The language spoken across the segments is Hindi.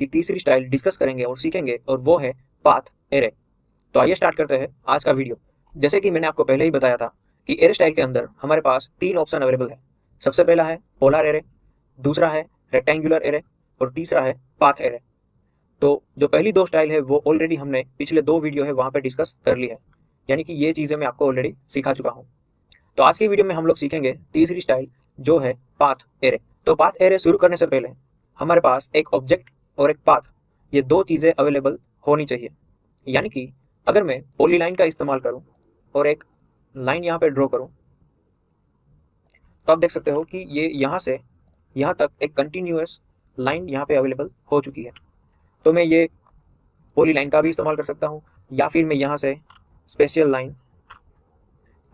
की तीसरी स्टाइल डिस्कस करेंगे और सीखेंगे, और वो है पाथ एरे। तो आइए स्टार्ट करते हैं आज का वीडियो। जैसे कि मैंने आपको पहले ही बताया था कि एरे स्टाइल के अंदर हमारे पास 3 ऑप्शन अवेलेबल है। सबसे पहला है पोलर एरे, दूसरा है रेक्टेंगुलर एरे, और तीसरा है पाथ एरे। तो जो पहली 2 स्टाइल है वो ऑलरेडी हमने पिछले 2 वीडियो है वहाँ पे डिस्कस कर ली है, यानी कि ये चीज़ें मैं आपको ऑलरेडी सिखा चुका हूँ। तो आज की वीडियो में हम लोग सीखेंगे तीसरी स्टाइल, जो है पाथ एरे। तो पाथ एरे शुरू करने से पहले हमारे पास एक ऑब्जेक्ट और एक पाथ, ये 2 चीज़ें अवेलेबल होनी चाहिए। यानी कि अगर मैं पॉलीलाइन का इस्तेमाल करूं और एक लाइन यहाँ पे ड्रॉ करूं, तो आप देख सकते हो कि ये यहाँ से यहाँ तक एक कंटिन्यूअस लाइन यहाँ पे अवेलेबल हो चुकी है। तो मैं ये पॉलीलाइन का भी इस्तेमाल कर सकता हूँ, या फिर मैं यहाँ से स्पेशल लाइन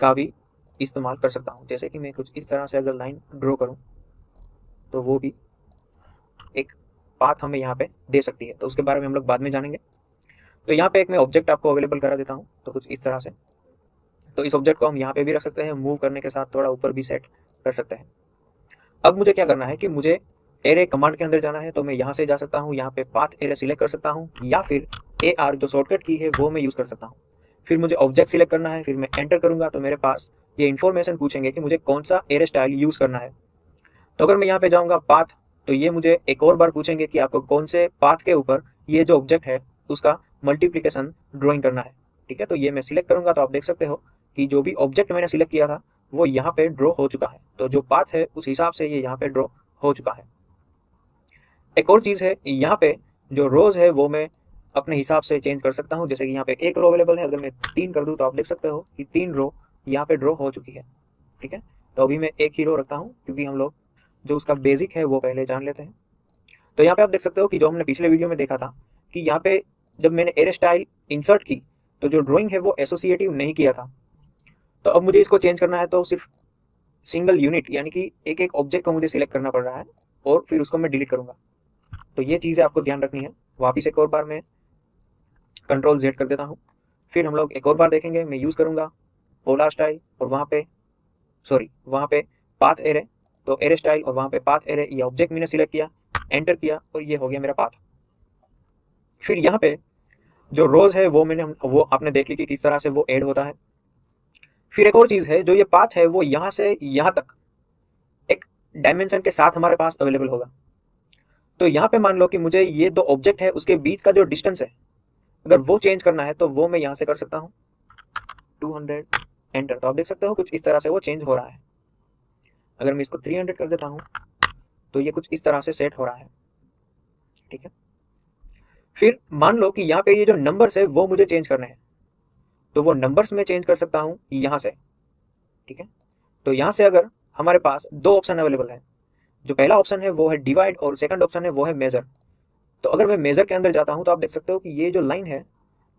का भी इस्तेमाल कर सकता हूँ। जैसे कि मैं कुछ इस तरह से अगर लाइन ड्रॉ करूँ, तो वो भी एक पाथ हमें यहाँ पे दे सकती है। तो उसके बारे में हम लोग बाद में जानेंगे। तो यहाँ पे एक मैं ऑब्जेक्ट आपको अवेलेबल करा देता हूँ, तो कुछ इस तरह से। तो इस ऑब्जेक्ट को हम यहाँ पे भी रख सकते हैं, मूव करने के साथ थोड़ा ऊपर भी सेट कर सकते हैं। अब मुझे क्या करना है कि मुझे एरे कमांड के अंदर जाना है, तो मैं यहाँ से जा सकता हूँ, यहाँ पे पाथ एरे सिलेक्ट कर सकता हूँ, या फिर AR जो शॉर्टकट की है वो मैं यूज़ कर सकता हूँ। फिर मुझे ऑब्जेक्ट सिलेक्ट करना है, फिर मैं एंटर करूँगा तो मेरे पास ये इन्फॉर्मेशन पूछेंगे कि मुझे कौन सा एरे स्टाइल यूज़ करना है। तो अगर मैं यहाँ पे जाऊँगा पाथ, तो ये मुझे एक और बार पूछेंगे कि आपको कौन से पाथ के ऊपर ये जो ऑब्जेक्ट है उसका मल्टीप्लिकेशन ड्राइंग करना है। ठीक है, तो ये मैं सिलेक्ट करूँगा, तो आप देख सकते हो कि जो भी ऑब्जेक्ट मैंने सिलेक्ट किया था वो यहाँ पे ड्रॉ हो चुका है। तो जो पाथ है उस हिसाब से ये यहाँ पे ड्रॉ हो चुका है। एक और चीज़ है, यहाँ पे जो रोज है वो मैं अपने हिसाब से चेंज कर सकता हूँ। जैसे कि यहाँ पे एक रो अवेलेबल है, अगर मैं 3 कर दूँ तो आप देख सकते हो कि 3 रो यहाँ पे ड्रॉ हो चुकी है। ठीक है, तो अभी मैं एक ही रो रखता हूँ, क्योंकि हम लोग जो उसका बेसिक है वो पहले जान लेते हैं। तो यहाँ पे आप देख सकते हो कि जो हमने पिछले वीडियो में देखा था कि यहाँ पे जब मैंने एरे स्टाइल इंसर्ट की, तो जो ड्राइंग है वो एसोसिएटिव नहीं किया था। तो अब मुझे इसको चेंज करना है, तो सिर्फ सिंगल यूनिट यानी कि एक एक ऑब्जेक्ट को मुझे सिलेक्ट करना पड़ रहा है, और फिर उसको मैं डिलीट करूंगा। तो ये चीज़ें आपको ध्यान रखनी है। वापिस एक और बार मैं कंट्रोल Z कर देता हूँ। फिर हम लोग एक और बार देखेंगे, मैं यूज़ करूँगा पोलर स्टाइल, और वहाँ पे पाथ एरे। तो एरे स्टाइल और वहाँ पे पाथ एरे, ये ऑब्जेक्ट मैंने सिलेक्ट किया, एंटर किया, और ये हो गया मेरा पाथ। फिर यहाँ पे जो रोज है वो आपने देख ली कि किस तरह से वो ऐड होता है। फिर एक और चीज़ है, जो ये पाथ है वो यहाँ से यहाँ तक एक डायमेंशन के साथ हमारे पास अवेलेबल होगा। तो यहाँ पे मान लो कि मुझे ये 2 ऑब्जेक्ट है उसके बीच का जो डिस्टेंस है, अगर वो चेंज करना है तो वो मैं यहाँ से कर सकता हूँ 200, एंटर। तो आप देख सकते हो कुछ इस तरह से वो चेंज हो रहा है। अगर मैं इसको 300 कर देता हूँ, तो ये कुछ इस तरह से सेट हो रहा है। ठीक है, फिर मान लो कि यहाँ पे ये जो नंबर्स है वो मुझे चेंज करने हैं, तो वो नंबर्स में चेंज कर सकता हूँ यहाँ से। ठीक है, तो यहाँ से अगर हमारे पास 2 ऑप्शन अवेलेबल है, जो पहला ऑप्शन है वो है डिवाइड, और सेकंड ऑप्शन है वो है मेजर। तो अगर मैं मेजर के अंदर जाता हूँ, तो आप देख सकते हो कि ये जो लाइन है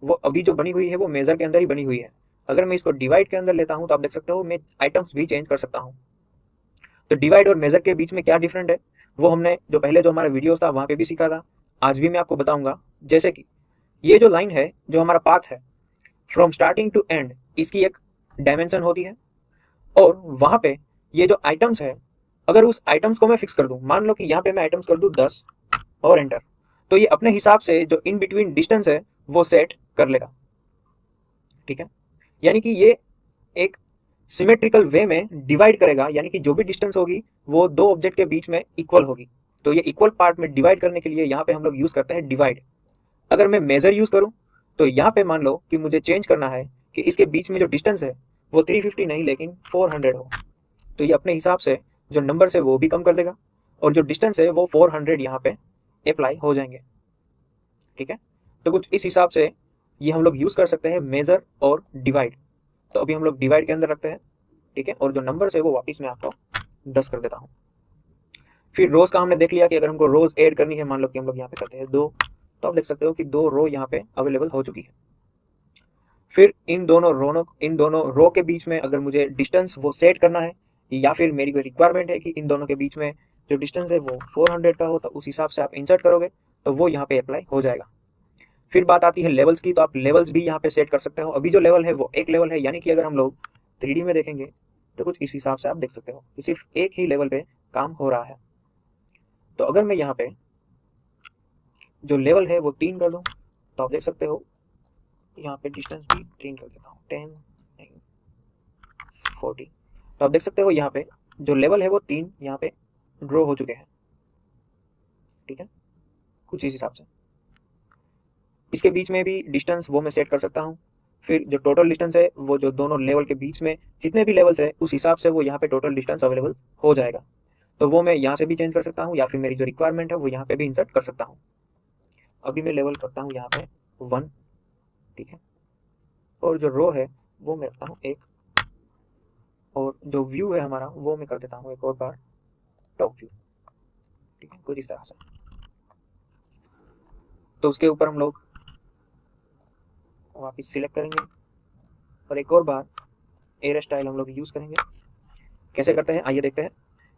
वो अभी जो बनी हुई है वो मेजर के अंदर ही बनी हुई है। अगर मैं इसको डिवाइड के अंदर लेता हूँ, तो आप देख सकते हो मैं आइटम्स भी चेंज कर सकता हूँ। तो डिवाइड और मेजर के बीच में क्या डिफरेंट है, वो हमने जो पहले जो हमारा वीडियो था वहाँ पे भी सीखा था, आज भी मैं आपको बताऊंगा। जैसे कि ये जो लाइन है, जो हमारा पाथ है फ्रॉम स्टार्टिंग टू एंड, इसकी एक डायमेंशन होती है। और वहाँ पे ये जो आइटम्स है, अगर उस आइटम्स को मैं फिक्स कर दूं, मान लो कि यहाँ पे मैं आइटम्स कर दूं 10 और एंटर, तो ये अपने हिसाब से जो इन बिटवीन डिस्टेंस है वो सेट कर लेगा। ठीक है, यानी कि ये एक सिमेट्रिकल वे में डिवाइड करेगा, यानी कि जो भी डिस्टेंस होगी वो 2 ऑब्जेक्ट के बीच में इक्वल होगी। तो ये इक्वल पार्ट में डिवाइड करने के लिए यहाँ पे हम लोग यूज करते हैं डिवाइड। अगर मैं मेजर यूज करूँ, तो यहाँ पे मान लो कि मुझे चेंज करना है कि इसके बीच में जो डिस्टेंस है वो 350 नहीं लेकिन 400 हो, तो ये अपने हिसाब से जो नंबर है वो भी कम कर देगा, और जो डिस्टेंस है वो 400 यहाँ पे अप्लाई हो जाएंगे। ठीक है, तो कुछ इस हिसाब से ये हम लोग यूज़ कर सकते हैं मेजर और डिवाइड। तो अभी हम लोग डिवाइड के अंदर रखते हैं। ठीक है, और जो नंबर है वो वापस मैं आपको 10 कर देता हूँ। फिर रोज का हमने देख लिया कि अगर हमको रोज ऐड करनी है, मान लो कि हम लोग यहाँ पे करते हैं 2, तो आप देख सकते हो कि 2 रो यहाँ पे अवेलेबल हो चुकी है। फिर इन दोनों रो के बीच में अगर मुझे डिस्टेंस वो सेट करना है, या फिर मेरी कोई रिक्वायरमेंट है कि इन दोनों के बीच में जो डिस्टेंस है वो 400 का हो, तो उस हिसाब से आप इंसर्ट करोगे तो वो यहाँ पे अप्लाई हो जाएगा। फिर बात आती है लेवल्स की, तो आप लेवल्स भी यहाँ पे सेट कर सकते हो। अभी जो लेवल है वो एक लेवल है, यानी कि अगर हम लोग 3D में देखेंगे तो कुछ इस हिसाब से आप देख सकते हो कि सिर्फ एक ही लेवल पे काम हो रहा है। तो अगर मैं यहाँ पे जो लेवल है वो 3 कर दूँ, तो आप देख सकते हो यहाँ पे डिस्टेंस भी 3 कर देता हूँ, 10 नहीं 40। तो आप देख सकते हो यहाँ पे जो लेवल है वो 3 यहाँ पे ड्रॉ हो चुके हैं, ठीक है, कुछ इस हिसाब से। इसके बीच में भी डिस्टेंस वो मैं सेट कर सकता हूँ। फिर जो टोटल डिस्टेंस है वो जो दोनों लेवल के बीच में जितने भी लेवल्स है उस हिसाब से वो यहाँ पे टोटल डिस्टेंस अवेलेबल हो जाएगा। तो वो मैं यहाँ से भी चेंज कर सकता हूँ या फिर मेरी जो रिक्वायरमेंट है वो यहाँ पे भी इंसर्ट कर सकता हूँ। अभी मैं लेवल करता हूँ यहाँ पे 1, ठीक है, और जो रो है वो मैं रखता हूँ 1, और जो व्यू है हमारा वो मैं कर देता हूँ एक और बार टॉप व्यू, ठीक है, कुछ इस तरह से। तो उसके ऊपर हम लोग वापस सिलेक्ट करेंगे और एक और बार एयर स्टाइल हम लोग यूज़ करेंगे। कैसे करते हैं आइए देखते हैं।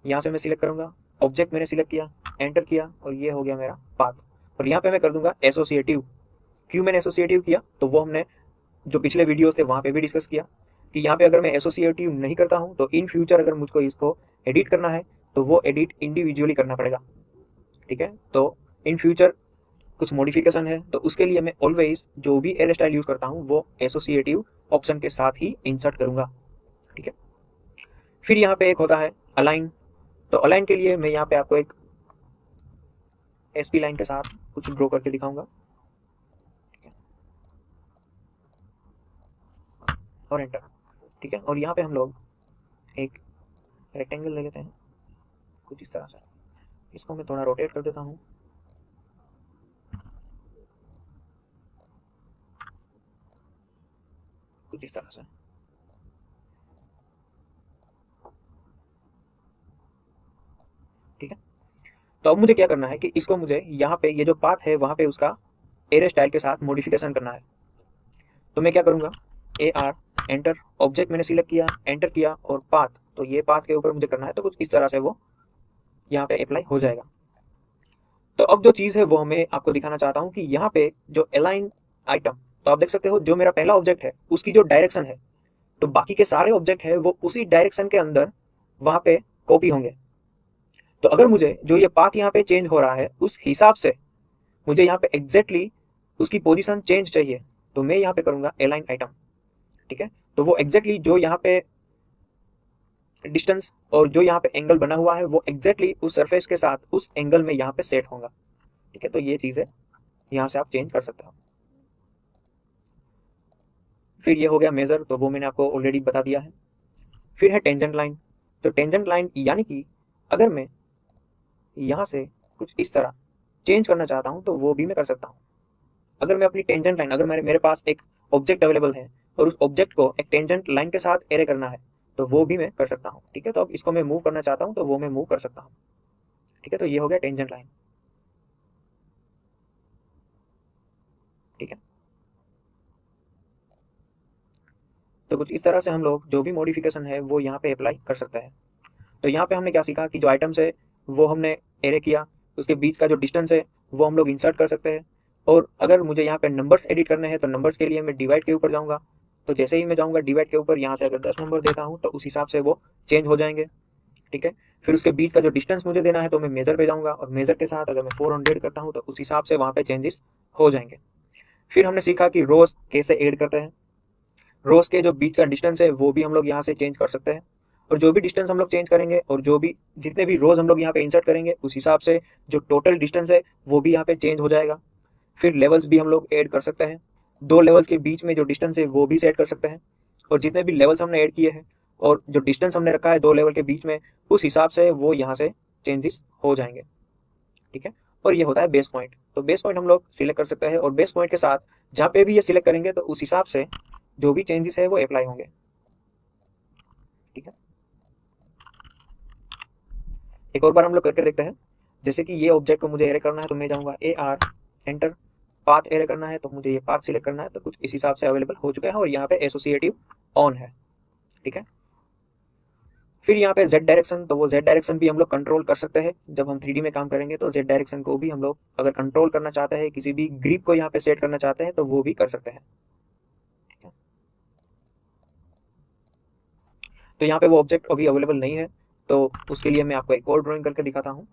यहाँ से मैं सिलेक्ट करूँगा, ऑब्जेक्ट मैंने सिलेक्ट किया, एंटर किया, और ये हो गया मेरा पाथ। और यहाँ पे मैं कर दूंगा एसोसिएटिव। क्यों मैंने एसोसिएटिव किया, तो वो हमने जो पिछले वीडियोस थे वहाँ पे भी डिस्कस किया कि यहाँ पे अगर मैं एसोसिएटिव नहीं करता हूँ तो इन फ्यूचर अगर मुझको इसको एडिट करना है तो वो एडिट इंडिविजुअली करना पड़ेगा, ठीक है। तो इन फ्यूचर कुछ मॉडिफिकेशन है तो उसके लिए मैं ऑलवेज जो भी एयर स्टाइल यूज़ करता हूँ वो एसोसिएटिव ऑप्शन के साथ ही इंसर्ट करूँगा, ठीक है। फिर यहाँ पे एक होता है अलाइन। तो अलाइन के लिए मैं यहाँ पे आपको एक एसपी लाइन के साथ कुछ ड्रॉ करके दिखाऊंगा, ठीक है, और एंटर, ठीक है। और यहाँ पे हम लोग एक रेक्टेंगल ले लेते हैं कुछ इस तरह से। इसको मैं थोड़ा रोटेट कर देता हूँ, कुछ इस तरह से, ठीक है। तो अब मुझे क्या करना है कि इसको मुझे यहाँ पे ये जो पाथ है वहाँ पे उसका एयर स्टाइल के साथ मॉडिफिकेशन करना है। तो मैं क्या करूँगा, AR एंटर, ऑब्जेक्ट मैंने सिलेक्ट किया, एंटर किया, और पाथ, तो ये पाथ के ऊपर मुझे करना है। तो कुछ इस तरह से वो यहाँ पे अप्लाई हो जाएगा। तो अब जो चीज़ है वो मैं आपको दिखाना चाहता हूँ कि यहाँ पे जो अलाइन आइटम, तो आप देख सकते हो जो मेरा पहला ऑब्जेक्ट है उसकी जो डायरेक्शन है, तो बाकी के सारे ऑब्जेक्ट है वो उसी डायरेक्शन के अंदर वहाँ पे कॉपी होंगे। तो अगर मुझे जो ये पाथ यहाँ पे चेंज हो रहा है उस हिसाब से मुझे यहाँ पे एग्जैक्टली उसकी पोजीशन चेंज चाहिए, तो मैं यहाँ पे करूँगा अलाइन आइटम, ठीक है। तो वो एग्जैक्टली जो यहाँ पे डिस्टेंस और जो यहाँ पे एंगल बना हुआ है वो एग्जैक्टली उस सरफेस के साथ उस एंगल में यहाँ पे सेट होगा, ठीक है। तो ये चीज़ है, यहाँ से आप चेंज कर सकते हो। फिर ये हो गया मेजर, तो वो मैंने आपको ऑलरेडी बता दिया है। फिर है टेंजेंट लाइन। तो टेंजेंट लाइन यानी कि अगर मैं यहाँ से कुछ इस तरह चेंज करना चाहता हूँ तो वो भी मैं कर सकता हूँ। अगर मैं अपनी टेंजेंट लाइन, अगर मेरे पास एक ऑब्जेक्ट अवेलेबल है और उस ऑब्जेक्ट को एक टेंजेंट लाइन के साथ एरे करना है तो वो भी मैं कर सकता हूँ, ठीक है। तो अब इसको मैं मूव करना चाहता हूँ तो वो मैं मूव कर सकता हूँ, ठीक है। तो ये हो गया टेंजेंट लाइन, ठीक है। तो कुछ इस तरह से हम लोग जो भी मॉडिफिकेशन है वो यहाँ पे अप्लाई कर सकते हैं। तो यहाँ पे हमने क्या सीखा कि जो आइटम्स है वो हमने एरे किया, उसके बीच का जो डिस्टेंस है वो हम लोग इंसर्ट कर सकते हैं। और अगर मुझे यहाँ पे नंबर्स एडिट करने हैं तो नंबर्स के लिए मैं डिवाइड के ऊपर जाऊँगा। तो जैसे ही मैं जाऊँगा डिवाइड के ऊपर, यहाँ से अगर 10 नंबर देता हूँ तो उस हिसाब से वो चेंज हो जाएंगे, ठीक है। फिर उसके बीच का जो डिस्टेंस मुझे देना है तो मैं मेजर पे जाऊँगा, और मेजर के साथ अगर मैं 400 करता हूँ तो उस हिसाब से वहाँ पे चेंजेस हो जाएंगे। फिर हमने सीखा कि रोज कैसे ऐड करते हैं। रोज के जो बीच का डिस्टेंस है वो भी हम लोग यहाँ से चेंज कर सकते हैं, और जो भी डिस्टेंस हम लोग चेंज करेंगे और जो भी जितने भी रोज हम लोग यहाँ पे इंसर्ट करेंगे उस हिसाब से जो टोटल डिस्टेंस है वो भी यहाँ पे चेंज हो जाएगा। फिर लेवल्स भी हम लोग ऐड कर सकते हैं, 2 लेवल्स के बीच में जो डिस्टेंस है वो भी सेट कर सकते हैं, और जितने भी लेवल्स हमने ऐड किए हैं और जो डिस्टेंस हमने रखा है 2 लेवल के बीच में उस हिसाब से वो यहाँ से चेंजेस हो जाएंगे, ठीक है। और ये होता है बेस पॉइंट। तो बेस पॉइंट हम लोग सिलेक्ट कर सकते हैं, और बेस पॉइंट के साथ जहाँ पे भी ये सिलेक्ट करेंगे तो उस हिसाब से जो भी चेंजेस है वो अप्लाई होंगे, ठीक है। एक और बार हम लोग करके देखते हैं। जैसे कि ये ऑब्जेक्ट को मुझे एरे करना है तो मैं जाऊँगा AR एंटर, पाथ एरे करना है तो मुझे ये पाथ सिलेक्ट करना है, तो कुछ इस हिसाब से अवेलेबल हो चुका है, और यहाँ पे एसोसिएटिव ऑन है, ठीक है। फिर यहाँ पे Z डायरेक्शन, तो वो Z डायरेक्शन भी हम लोग कंट्रोल कर सकते हैं। जब हम 3D में काम करेंगे तो Z डायरेक्शन को भी हम लोग अगर कंट्रोल करना चाहते हैं, किसी भी ग्रिप को यहाँ पे सेट करना चाहते हैं तो वो भी कर सकते हैं, ठीक है। तो यहाँ पे वो ऑब्जेक्ट अभी अवेलेबल नहीं है, तो उसके लिए मैं आपको एक और ड्राइंग करके दिखाता हूँ।